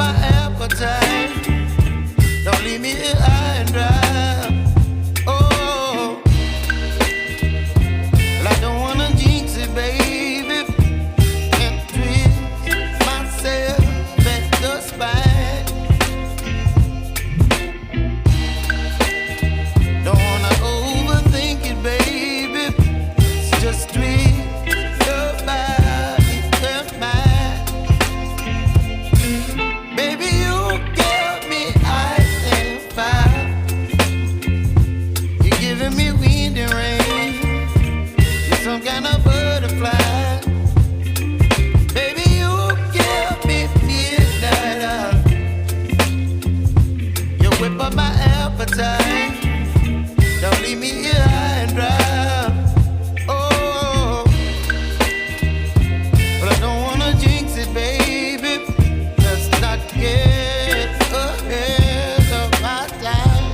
my appetite. Don't leave me here high and dry. Oh, well, I don't wanna jinx it, baby, and twist myself at the spine. Don't wanna overthink it, baby. It's just twist your body and mine. Baby, you give me ice and fire. You're giving me wind and rain. You're some kind of butterfly. Baby, you give me midnight. You whip up my appetite. Don't leave me here high and dry. Oh, but I don't wanna jinx it, baby. Let's not get ahead of my time.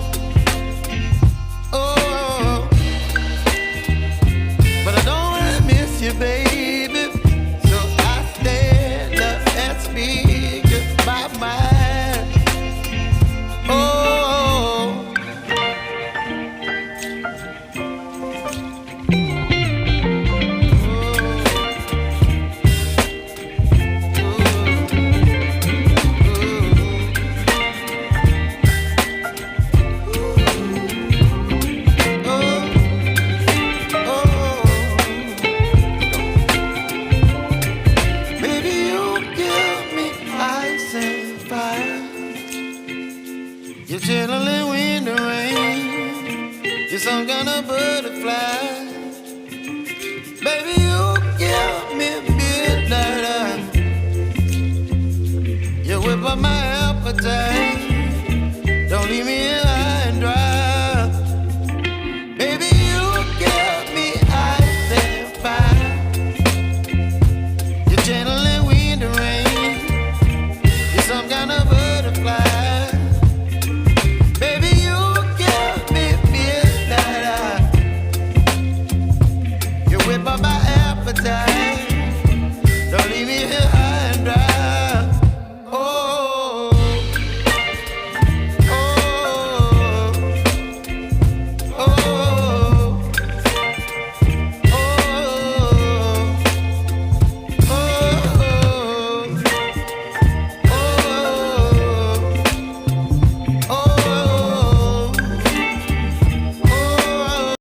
Oh, but I don't wanna miss you, baby. So I stand up and speak my mind. Oh. Baby, you give me ice and fire. You're chilling wind and rain. You're some kind of butterfly. Baby, you give me midnight. You whip up my appetite. Don't leave me here high and dry. Baby, you give me ice and fire. You're channeling wind and rain. You're some kind of